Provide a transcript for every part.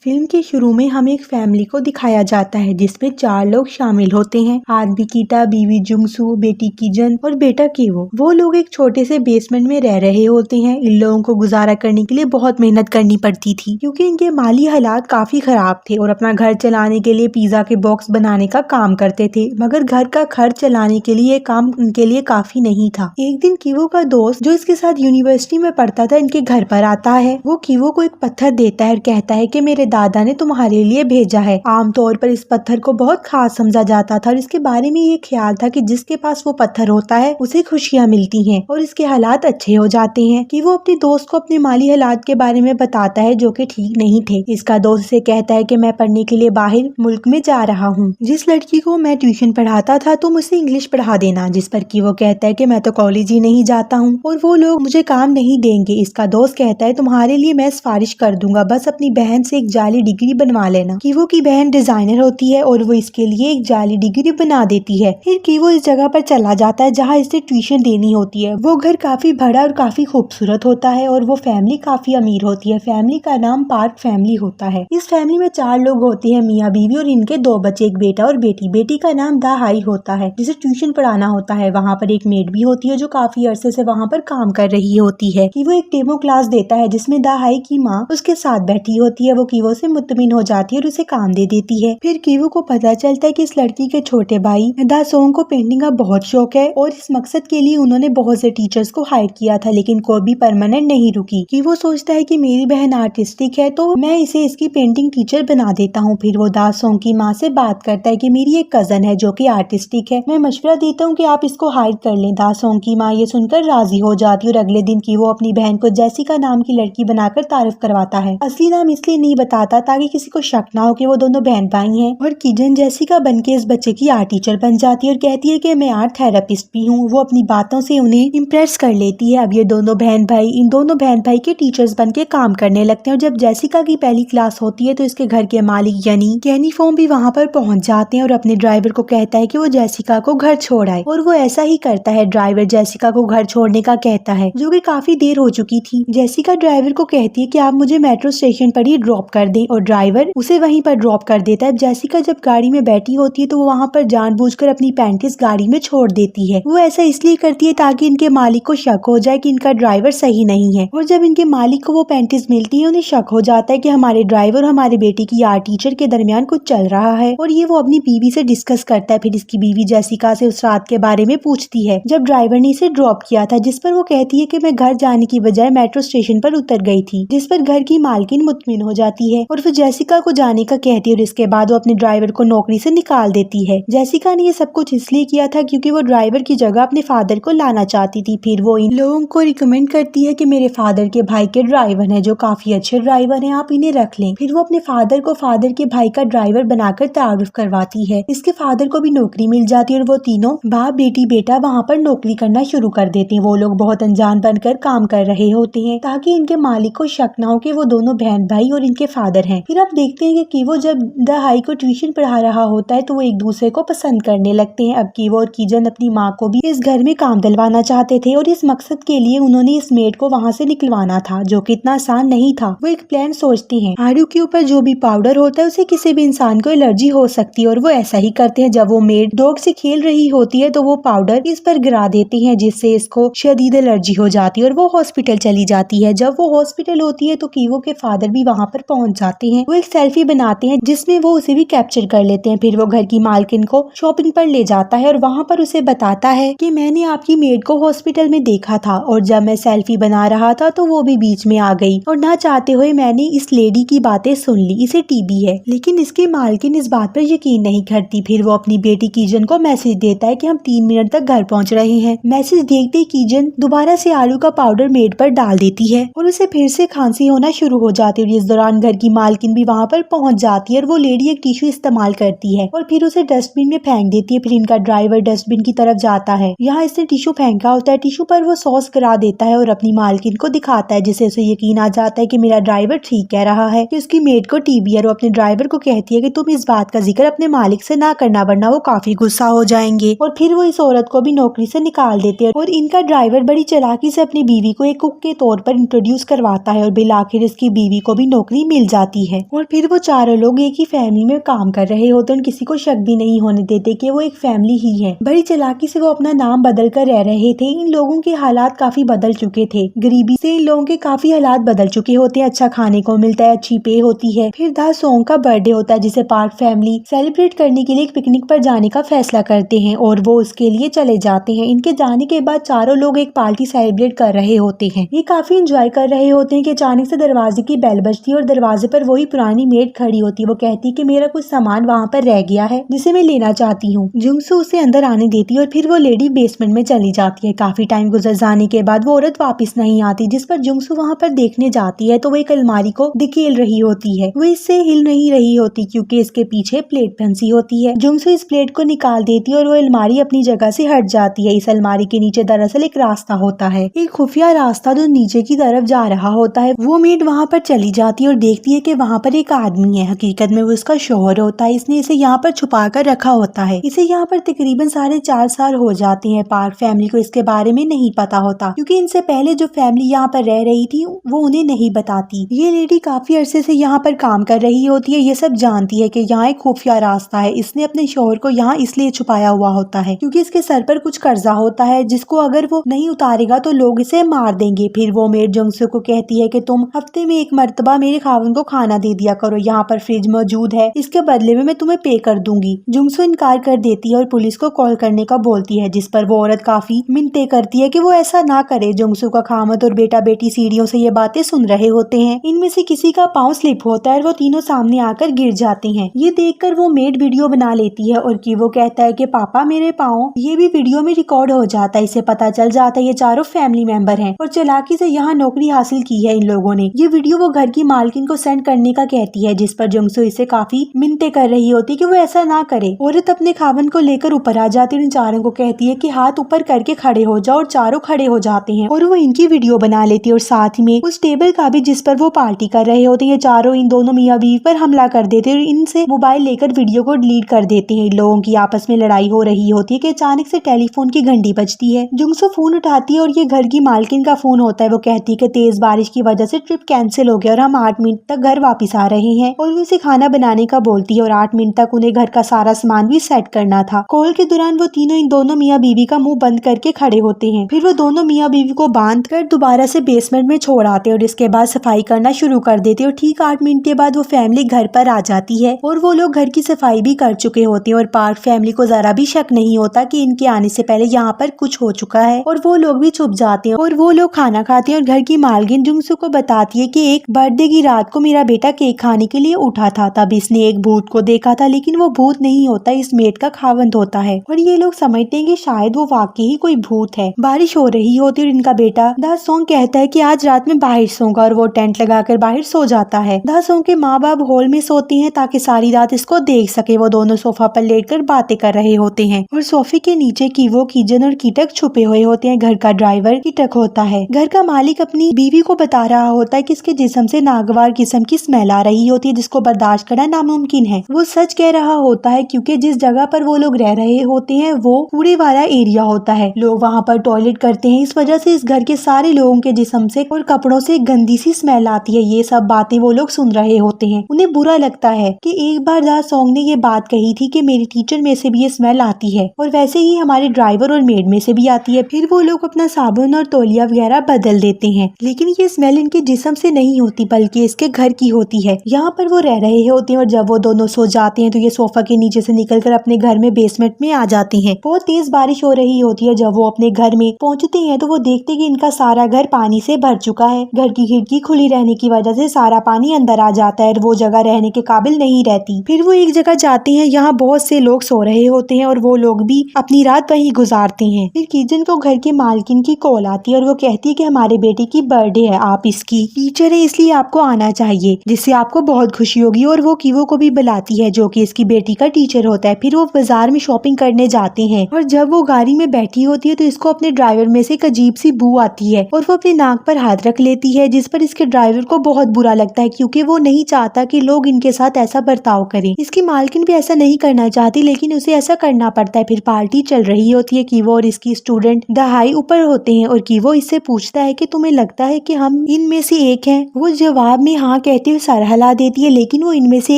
Film के शुरू में हमें एक फैमिली को दिखाया जाता है जिसमें 4 लोग शामिल होते हैं। आदमी कीटा, बीवी जुंगसू, बेटी कीजन और बेटा कीवो। वो लोग एक छोटे से बेसमेंट में रह रहे होते हैं। इन लोगों को गुजारा करने के लिए बहुत मेहनत करनी पड़ती थी क्योंकि इनके माली हालात काफी खराब थे और अपना घर चलाने के लिए पिज्जा के बॉक्स बनाने का काम करते थे, मगर घर का खर्च चलाने के लिए काम उनके लिए काफी नहीं था। एक दिन कीवो का दोस्त जो इसके साथ यूनिवर्सिटी में पढ़ता था इनके घर पर आता है। वो कीवो को एक पत्थर देता है और कहता है कि मेरे दादा ने तुम्हारे लिए भेजा है। आमतौर पर इस पत्थर को बहुत खास समझा जाता था और इसके बारे में ये ख्याल था कि जिसके पास वो पत्थर होता है उसे खुशियां मिलती हैं और इसके हालात अच्छे हो जाते हैं। कि वो अपने दोस्त को अपने माली हालात के बारे में बताता है जो कि ठीक नहीं थे। इसका दोस्त से कहता है कि मैं पढ़ने के लिए बाहर मुल्क में जा रहा हूँ। जिस लड़की को मैं ट्यूशन पढ़ाता था तुम उसे इंग्लिश पढ़ा देना। जिस पर कि वो कहता है कि मैं तो कॉलेज ही नहीं जाता हूँ और वो लोग मुझे काम नहीं देंगे। इसका दोस्त कहता है तुम्हारे लिए मैं सिफारिश कर दूंगा, बस अपनी बहन से एक जाली डिग्री बनवा लेना। कीवो की बहन डिजाइनर होती है और वो इसके लिए एक जाली डिग्री बना देती है। फिर कीवो इस जगह पर चला जाता है जहाँ इसे ट्यूशन देनी होती है। वो घर काफी बड़ा और काफी खूबसूरत होता है और वो फैमिली काफी अमीर होती है। फैमिली का नाम पार्क फैमिली होता है। इस फैमिली में 4 लोग होते हैं, मियाँ बीवी और इनके 2 बच्चे, एक बेटा और बेटी। बेटी का नाम दा हाई होता है जिसे ट्यूशन पढ़ाना होता है। वहाँ पर एक मेड भी होती है जो काफी अरसे से वहाँ पर काम कर रही होती है। कि वो एक डेमो क्लास देता है जिसमें दा हाई की माँ उसके साथ बैठी होती है। वो कीवो से मुतमिन हो जाती है और उसे काम दे देती है। फिर कीवो को पता चलता है कि इस लड़की के छोटे भाई दा सोंग को पेंटिंग का बहुत शौक है और इस मकसद के लिए उन्होंने बहुत से टीचर्स को हायर किया था, लेकिन कोई भी परमानेंट नहीं रुकी। कीवो सोचता है कि मेरी बहन आर्टिस्टिक है तो मैं इसे इसकी पेंटिंग टीचर बना देता हूँ। फिर वो दा सोंग की माँ से बात करता है कि मेरी एक कजन है जो कि आर्टिस्टिक है, मैं मशवरा देता हूँ कि आप इसको हायर कर लें। दा सोंग की माँ ये सुनकर राजी हो जाती है और अगले दिन कीवो अपनी बहन को जेसिका नाम की लड़की बनाकर तारीफ करवाता है। असली नाम इसलिए नहीं बताता ताकि किसी को शक ना हो कि वो दोनों बहन भाई हैं। और कीजन जेसिका बनके इस बच्चे की आर्ट टीचर बन जाती है और कहती है कि मैं आर्ट थेरेपिस्ट भी हूँ। वो अपनी बातों से उन्हें इम्प्रेस कर लेती है। अब ये दोनों बहन भाई इन दोनों बहन भाई के टीचर्स बनके काम करने लगते हैं और जब जेसिका की पहली क्लास होती है तो इसके घर के मालिक यानी कैनी फॉर्म भी वहाँ पर पहुँच जाते हैं और अपने ड्राइवर को कहता है कि वो जेसिका को घर छोड़ आए और वो ऐसा ही करता है। ड्राइवर जेसिका को घर छोड़ने का कहता है जो कि काफी देर हो चुकी थी। जेसिका ड्राइवर को कहती है कि आप मुझे मेट्रो स्टेशन पर ही ड्रॉप कर दें और ड्राइवर उसे वहीं पर ड्रॉप कर देता है। जेसिका जब गाड़ी में बैठी होती है तो वो वहाँ पर जानबूझकर अपनी पैंटिस गाड़ी में छोड़ देती है। वो ऐसा इसलिए करती है ताकि इनके मालिक को शक हो जाए कि इनका ड्राइवर सही नहीं है। और जब इनके मालिक को वो पैंटिस मिलती है उन्हें शक हो जाता है कि हमारे ड्राइवर और हमारे बेटी की आर्ट टीचर के दरमियान कुछ चल रहा है और ये वो अपनी बीवी से डिस्कस करता है। फिर इसकी बीवी जेसिका से उस रात के बारे में पूछती है जब ड्राइवर ने इसे ड्रॉप किया था, जिस पर वो कहती है कि मैं घर जाने की बजाय मेट्रो स्टेशन पर उतर गई थी, जिस पर घर की मालकिन मुतमिन हो जाती है और फिर जेसिका को जाने का कहती है और इसके बाद वो अपने ड्राइवर को नौकरी से निकाल देती है। जेसिका ने ये सब कुछ इसलिए किया था क्योंकि वो ड्राइवर की जगह अपने फादर को लाना चाहती थी। फिर वो इन लोगों को रिकमेंड करती है कि मेरे फादर के भाई के ड्राइवर हैं जो काफी अच्छे ड्राइवर हैं, आप इन्हें रख लें। फिर वो अपने फादर को फादर के भाई का ड्राइवर बनाकर तारुफ करवाती है। इसके फादर को भी नौकरी मिल जाती है और वो तीनों बाप बेटी बेटा वहाँ पर नौकरी करना शुरू कर देते हैं। वो लोग बहुत अनजान बनकर काम कर रहे होते हैं ताकि इनके मालिक को शक ना हो कि वो दोनों बहन भाई और इनके फादर हैं। फिर आप देखते हैं कि कीवो जब द हाई को ट्यूशन पढ़ा रहा होता है तो वो एक दूसरे को पसंद करने लगते हैं। अब कीवो और कीजन अपनी माँ को भी इस घर में काम दिलवाना चाहते थे और इस मकसद के लिए उन्होंने इस मेड को वहाँ से निकलवाना था जो कि इतना आसान नहीं था। वो एक प्लान सोचते हैं। आड़ू के ऊपर जो भी पाउडर होता है उसे किसी भी इंसान को एलर्जी हो सकती है और वो ऐसा ही करते हैं। जब वो मेड डॉग से खेल रही होती है तो वो पाउडर इस पर गिरा देते हैं जिससे इसको शदीद एलर्जी हो जाती है और वो हॉस्पिटल चली जाती है। जब वो हॉस्पिटल होती है तो कीवो के फादर भी वहाँ पर पहुँच जाते हैं। वो एक सेल्फी बनाते हैं जिसमें वो उसे भी कैप्चर कर लेते हैं। फिर वो घर की मालकिन को शॉपिंग पर ले जाता है और वहाँ पर उसे बताता है कि मैंने आपकी मेड को हॉस्पिटल में देखा था और जब मैं सेल्फी बना रहा था तो वो भी बीच में आ गई और ना चाहते हुए मैंने इस लेडी की बातें सुन ली, इसे टीबी है। लेकिन इसकी मालकिन इस बात पर यकीन नहीं करती। फिर वो अपनी बेटी कीजन को मैसेज देता है कि हम 3 मिनट तक घर पहुँच रहे हैं। मैसेज देखते ही कीजन दोबारा से आलू का पाउडर मेड पर डाल देती है और उसे फिर से खांसी होना शुरू हो जाती है। इस दौरान घर की मालकिन भी वहाँ पर पहुँच जाती है और वो लेडी एक टिश्यू इस्तेमाल करती है और फिर उसे डस्टबिन में फेंक देती है। फिर इनका ड्राइवर डस्टबिन की तरफ जाता है। यहाँ इसने टिश्यू फेंका होता है। टिश्यू पर वो सॉस गिरा देता है और अपनी मालकिन को दिखाता है जिससे उसे यकीन आ जाता है कि मेरा ड्राइवर ठीक कह रहा है कि उसकी मेड को टीबी है। और वो अपने ड्राइवर को कहती है कि तुम इस बात का जिक्र अपने मालिक से ना करना वरना वो काफी गुस्सा हो जाएंगे। और फिर वो इस औरत को भी नौकरी से निकाल देते हैं और इनका ड्राइवर बड़ी चालाकी से अपनी बीवी को एक कुक के तौर पर इंट्रोड्यूस करवाता है और बिल आखिर इसकी बीवी को भी नौकरी मिल जाती है और फिर वो चारों लोग एक ही फैमिली में काम कर रहे होते हैं। किसी को शक भी नहीं होने देते कि वो एक फैमिली ही है। बड़ी चालाकी से वो अपना नाम बदल कर रह रहे थे। इन लोगों के हालात काफी बदल चुके थे। गरीबी से इन लोगों के काफी हालात बदल चुके होते हैं। अच्छा खाने को मिलता है, अच्छी पे होती है। फिर दा सोंग का बर्थडे होता है जिसे पार्क फैमिली सेलिब्रेट करने के लिए एक पिकनिक पर जाने का फैसला करते हैं और वो उसके लिए चले जाते हैं। इनके जाने के बाद चारों लोग एक पार्टी सेलिब्रेट कर रहे होते हैं। ये काफी एंजॉय कर रहे होते हैं कि अचानक से दरवाजे की बेल बजती है और दरवाजे पर वही पुरानी मेड खड़ी होती है। वो कहती है कि मेरा कुछ सामान वहाँ पर रह गया है जिसे मैं लेना चाहती हूँ। जुंगसू उसे अंदर आने देती है और फिर वो लेडी बेसमेंट में चली जाती है। काफी टाइम गुजर जाने के बाद वो औरत वापस नहीं आती, जिस पर जुंगसू वहाँ पर देखने जाती है तो वो एक अलमारी को धकेल रही होती है। वो इससे हिल नहीं रही होती क्योंकि इसके पीछे प्लेट फंसी होती है। जुंगसू इस प्लेट को निकाल देती है और वो अलमारी अपनी जगह से हट जाती है। इस अलमारी के नीचे दरअसल एक रास्ता होता है, एक खुफिया रास्ता जो नीचे की तरफ जा रहा होता है। वो मेड वहाँ पर चली जाती है और देखती है कि वहाँ पर एक आदमी है। हकीकत में वो उसका शौहर होता है। इसने इसे यहाँ पर छुपा कर रखा होता है। इसे यहाँ पर तकरीबन 4.5 साल हो जाते हैं। पार्क फैमिली को इसके बारे में नहीं पता होता क्योंकि इनसे पहले जो फैमिली यहाँ पर रह रही थी वो उन्हें नहीं बताती। ये लेडी काफी अरसे से यहाँ पर काम कर रही होती है। ये सब जानती है कि यहाँ एक खुफिया रास्ता है। इसने अपने शौहर को यहाँ इसलिए छुपाया हुआ होता है क्योंकि इसके सर पर कुछ कर्जा होता है जिसको अगर वो नहीं उतारेगा तो लोग इसे मार देंगे। फिर वो मेड जुंगसू को कहती है कि तुम हफ्ते में एक मर्तबा मेरे खावन को खाना दे दिया करो, यहाँ पर फ्रिज मौजूद है, इसके बदले में मैं तुम्हें पे कर दूंगी। जुंगसू इनकार कर देती है और पुलिस को कॉल करने का बोलती है, जिस पर वो औरत काफी मिन्नतें करती है कि वो ऐसा ना करे। जुंगसू का खामद और बेटा बेटी सीढ़ियों से ये बातें सुन रहे होते हैं। इनमें से किसी का पाँव स्लिप होता है और वो तीनों सामने आकर गिर जाते हैं। ये देखकर वो मेड वीडियो बना लेती है और वो कहता है कि पापा मेरे पाँव, ये भी वीडियो में रिकॉर्ड हो जाता है। इसे पता चल जाता है ये चारों फैमिली मेंबर हैं और चालाकी से यहाँ नौकरी हासिल की है इन लोगों ने। ये वीडियो वो घर की मालकिन को सेंड करने का कहती है, जिस पर जुंगसू इसे काफी मिन्नतें कर रही होती कि वो ऐसा ना करे। औरत अपने खावन को लेकर ऊपर आ जाती है और इन चारों को कहती है कि हाथ ऊपर करके खड़े हो जाओ और चारों खड़े हो जाते हैं और वो इनकी वीडियो बना लेती है और साथ में उस टेबल का भी जिस पर वो पार्टी कर रहे होते हैं। चारों इन दोनों मियाँ बीवी पर हमला कर देते हैं और इनसे मोबाइल लेकर वीडियो को डिलीट कर देते हैं। इन लोगों की आपस में लड़ाई हो रही होती है कि अचानक से टेलीफोन की घंटी बजती है। जुंगसू फोन उठाती है और ये घर की मालकिन का फोन होता है। वो कहती है कि तेज बारिश की वजह से ट्रिप कैंसिल हो गया और हम 8 मिनट तक घर वापस आ रहे हैं और वो उसे खाना बनाने का बोलती है और 8 मिनट तक उन्हें घर का सारा सामान भी सेट करना था। कॉल के दौरान वो तीनों इन दोनों मियाँ बीवी का मुंह बंद करके खड़े होते हैं। फिर वो दोनों मियाँ बीवी को बांध कर दोबारा से बेसमेंट में छोड़ आते हैं और इसके बाद सफाई करना शुरू कर देते हैं और ठीक 8 मिनट के बाद वो फैमिली घर पर आ जाती है और वो लोग घर की सफाई भी कर चुके होते हैं और पार्क फैमिली को जरा भी शक नहीं होता कि इनके आने से पहले यहाँ पर कुछ हो चुका है और वो लोग भी छुप जाते हैं और वो लोग खाना खाते हैं और घर की मालकिन जुंगसू को बताती है कि एक बर्थडे की रात को मेरा बेटा केक खाने के लिए उठा था, तब इसने एक भूत को देखा था, लेकिन वो भूत नहीं होता, इस मेड का खावंद होता है और ये लोग समझते हैं कि शायद वो वाकई ही कोई भूत है। बारिश हो रही होती है और इनका बेटा दा सोंग कहता है कि आज रात में बाहर सोऊंगा और वो टेंट लगाकर बाहर सो जाता है। दा सोंग के माँ बाप हॉल में सोते हैं ताकि सारी रात इसको देख सके। वो दोनों सोफा पर लेटकर बातें कर रहे होते हैं और सोफे के नीचे कीवो, कीजन और कीटक छुपे हुए होते हैं। घर का ड्राइवर कीटक होता है। घर का मालिक अपनी बीवी को बता रहा होता है कि इसके जिस्म से नागवार किस्म की स्मेल आ रही होती है जिसको बर्दाश्त करना नामुमकिन है। वो सच कह रहा होता है क्योंकि जिस जगह पर वो लोग रह रहे होते हैं वो कूड़े वाला एरिया होता है। लोग वहाँ पर टॉयलेट करते हैं, इस वजह से इस घर के सारे लोगों के जिस्म से और कपड़ों से गंदी सी स्मेल आती है। ये सब बातें वो लोग सुन रहे होते हैं। उन्हें बुरा लगता है कि एक बार दा सोंग ने ये बात कही थी कि मेरी टीचर में से भी ये स्मेल आती है और वैसे ही हमारे ड्राइवर और मेड में से भी आती है। फिर वो लोग अपना साबुन और तौलिया वगैरह बदल देते हैं, लेकिन ये स्मेल इनके जिस्म से नहीं होती बल्कि इसके घर की होती है। यहाँ पर वो रह रहे होते हैं और जब वो दोनों सो जाते हैं तो ये सोफा के नीचे से निकलकर अपने घर में बेसमेंट में आ जाते हैं। बहुत तेज बारिश हो रही होती है। जब वो अपने घर में पहुँचते हैं तो वो देखते हैं कि इनका सारा घर पानी से भर चुका है। घर की खिड़की खुली रहने की वजह से सारा पानी अंदर आ जाता है और वो जगह रहने के काबिल नहीं रहती। फिर वो एक जगह जाते हैं, यहाँ बहुत से लोग सो रहे होते हैं और वो लोग भी अपनी रात वहीं गुजारते हैं। फिर किचन को घर के मालकिन की कॉल आती है और वो कहती है कि हमारे बेटे की बर्थडे है, आप इसकी टीचर है इसलिए आपको आना चाहिए, जिससे आपको बहुत खुशी होगी। और वो कीवो को भी बुलाती है जो कि इसकी बेटी का टीचर होता है। फिर वो बाजार में शॉपिंग करने जाते हैं और जब वो गाड़ी में बैठी होती है तो इसको अपने ड्राइवर में से एक अजीब सी बू आती है और वो अपने नाक पर हाथ रख लेती है, जिस पर इसके ड्राइवर को बहुत बुरा लगता है क्योंकि वो नहीं चाहता कि लोग इनके साथ ऐसा बर्ताव करें। इसकी मालकिन भी ऐसा नहीं करना चाहती लेकिन उसे ऐसा करना पड़ता है। फिर पार्टी चल रही होती है। कीवो और इसकी स्टूडेंट दहाई ऊपर होते हैं और कीवो इससे पूछता है कि तुम्हें लगता है कि हम इनमें से एक हैं? वो जवाब में हाँ कहते हुए सर हिला देती है, लेकिन वो इनमें से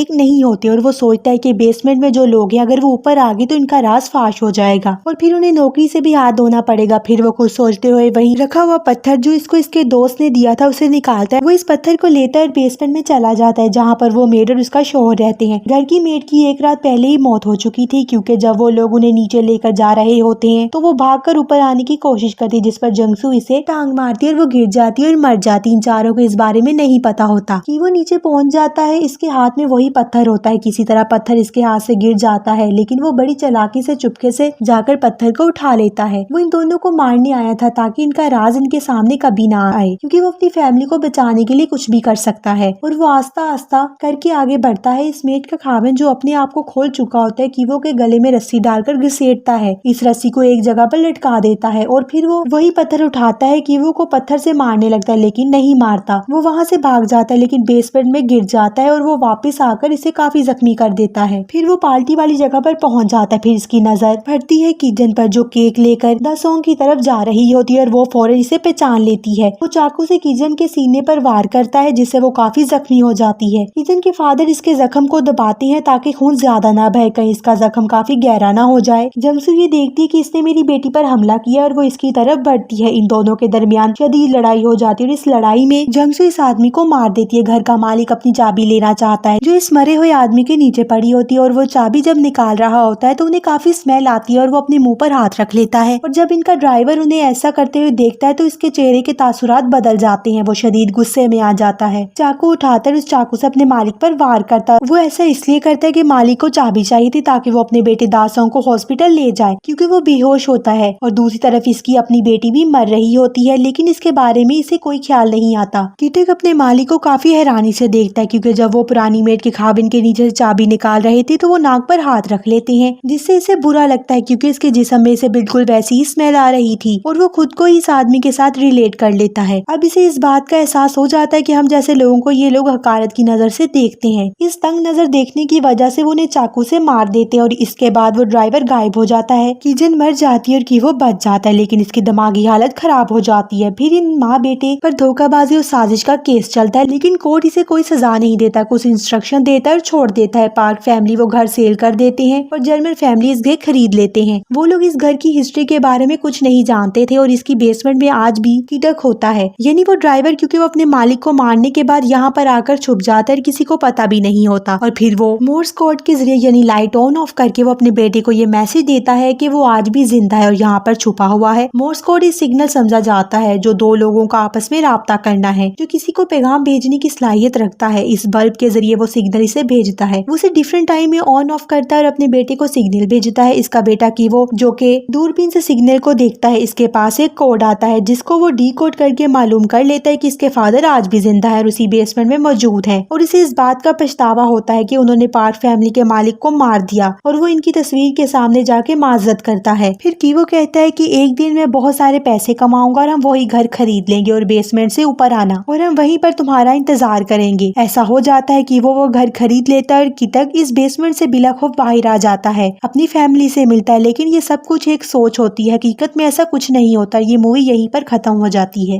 एक नहीं होते और वो सोचता है कि बेसमेंट में जो लोग हैं अगर वो ऊपर आ गए तो इनका राज फाश हो जाएगा और फिर उन्हें नौकरी से भी हाथ धोना पड़ेगा। फिर वो कुछ सोचते हुए वहीं रखा हुआ पत्थर जो इसको इसके दोस्त ने दिया था उसे निकालता है। वो इस पत्थर को लेता है बेसमेंट में चला जाता है जहाँ पर वो मेड और उसका शौहर रहते हैं। घर की मेड की एक रात पहले ही मौत हो चुकी थी, क्योंकि जब वो लोग उन्हें नीचे लेकर जा रहे होते हैं तो वो भागकर ऊपर आने की कोशिश करती है, जिस पर जंगसू इसे टांग मारती है और वो गिर जाती है और मर जाती। इन चारों को इस बारे में नहीं पता होता कि वो नीचे पहुंच जाता है। इसके हाथ में वही पत्थर होता है, किसी तरह पत्थर इसके हाथ से गिर जाता है, लेकिन वो बड़ी चालाकी से चुपके से जाकर पत्थर को उठा लेता है। वो इन दोनों को मारने आया था ताकि इनका राज इनके सामने कभी ना आए, क्योंकि वो अपनी फैमिली को बचाने के लिए कुछ भी कर सकता है। और वो आस्ता आस्ता करके आगे बढ़ता है। इस मेट का खावन जो अपने आप को खोल चुका होता है कीवो के गले में रस्सी डालकर घसीटता है। इस रस्सी को एक जगह पर लटका देता है और फिर वो वही पत्थर उठाता है। कीवो को पत्थर से मारने लगता है लेकिन नहीं मारता। वो वहाँ से भाग जाता है लेकिन बेसमेंट में गिर जाता है और वो वापस आकर इसे काफी जख्मी कर देता है। फिर वो पार्टी वाली जगह पर पहुंच जाता है। फिर इसकी नजर पड़ती है किजन पर जो केक लेकर दासोंग की तरफ जा रही होती है और वो फौरन इसे पहचान लेती है। वो चाकू से किजन के सीने पर वार करता है जिससे वो काफी जख्मी हो जाती है। किजन के फादर इसके जख्म को दबाते हैं ताकि खून ज्यादा ना बहे, कहीं इसका जख्म काफी गहरा ना हो जाए। जंगसू ये देखती है कि इसने मेरी बेटी पर हमला किया और वो इसकी तरफ बढ़ती है। इन दोनों के दरमियान शदीद लड़ाई हो जाती है और इस लड़ाई में जंगसू इस आदमी को मार देती है। घर का मालिक अपनी चाबी लेना चाहता है जो इस मरे हुए आदमी के नीचे पड़ी होती है और वो चाबी जब निकाल रहा होता है तो उन्हें काफी स्मेल आती है और वो अपने मुंह पर हाथ रख लेता है। और जब इनका ड्राइवर उन्हें ऐसा करते हुए देखता है तो इसके चेहरे के तासुरात बदल जाते हैं। वो शदीद गुस्से में आ जाता है, चाकू उठाकर उस चाकू से अपने मालिक पर वार करता है। वो ऐसा इसलिए करता है कि मालिक को चाबी चाहिए थी ताकि वो अपने बेटे दासोंग को हॉस्पिटल ले जाए, क्योंकि वो बेहोश होता है। और दूसरी तरफ इसकी अपनी बेटी भी मर रही होती है लेकिन इसके बारे में इसे कोई ख्याल नहीं आता। कीटक अपने मालिक को काफी हैरानी से देखता है, क्योंकि जब वो पुरानी मेड के खाबिन के नीचे से चाबी निकाल रहे थे तो वो नाक पर हाथ रख लेते हैं, जिससे इसे बुरा लगता है क्योंकि इसके जिस्म में से बिल्कुल वैसी ही स्मेल आ रही थी और वो खुद को इस आदमी के साथ रिलेट कर लेता है। अब इसे इस बात का एहसास हो जाता है कि हम जैसे लोगों को ये लोग हकारत की नजर से देखते हैं। इस तंग नजर देखने की वजह से वो उन्हें चाकू से मार देते हैं और इसके बाद वो ड्राइवर गायब हो जाता है। किजन मर जाती है और कीवो बच जाता है, लेकिन इसकी दिमागी हालत खराब हो जाती है। फिर इन माँ बेटे पर धोखाबाजी और साजिश का केस चलता है, लेकिन कोर्ट इसे कोई सजा नहीं देता, कुछ इंस्ट्रक्शन देता है और छोड़ देता है। पार्क फैमिली वो घर सेल कर देते हैं और जर्मन फैमिली इस घर खरीद लेते हैं। वो लोग इस घर की हिस्ट्री के बारे में कुछ नहीं जानते थे और इसकी बेसमेंट में आज भी कीटक होता है। यानी वो ड्राइवर क्योंकि वो अपने मालिक को मारने के बाद यहाँ पर आकर छुप जाता है, किसी को पता भी नहीं होता। और फिर वो मोर्स कोड के जरिए यानी लाइट ऑन ऑफ करके वो अपने बेटे को ये मैसेज देता है कि वो आज भी जिंदा है और यहाँ पर छुपा हुआ है। मोर्स कोड इस सिग्नल समझा जाता है जो दो लोगों का आपस में राब्ता करना है, जो किसी को पैगाम भेजने की सलाहियत रखता है। इस बल्ब के जरिए वो सिग्नल इसे भेजता है। वो उसे डिफरेंट टाइम में ऑन ऑफ करता है और अपने बेटे को सिग्नल भेजता है। इसका बेटा की वो जो के दूरबीन से सिग्नल को देखता है, इसके पास एक कोड आता है जिसको वो डी कोड करके मालूम कर लेता है कि इसके फादर आज भी जिंदा है और उसी बेसमेंट में मौजूद है। और इसे इस बात का पछतावा होता है कि उन्होंने पार्ट फैमिली के मालिक को मार दिया और वो इनकी तस्वीर के सामने जाके माजरत करता है। फिर कीवो कहता है कि एक दिन मैं बहुत सारे पैसे कमाऊंगा और हम वही घर खरीद लेंगे और बेसमेंट से ऊपर आना और हम वहीं पर तुम्हारा इंतजार करेंगे। ऐसा हो जाता है कि वो घर खरीद लेता है और कीटक इस बेसमेंट से बिलाखौफ बाहर आ जाता है, अपनी फैमिली से मिलता है। लेकिन ये सब कुछ एक सोच होती है, हकीकत में ऐसा कुछ नहीं होता। ये मूवी यहीं पर खत्म हो जाती है।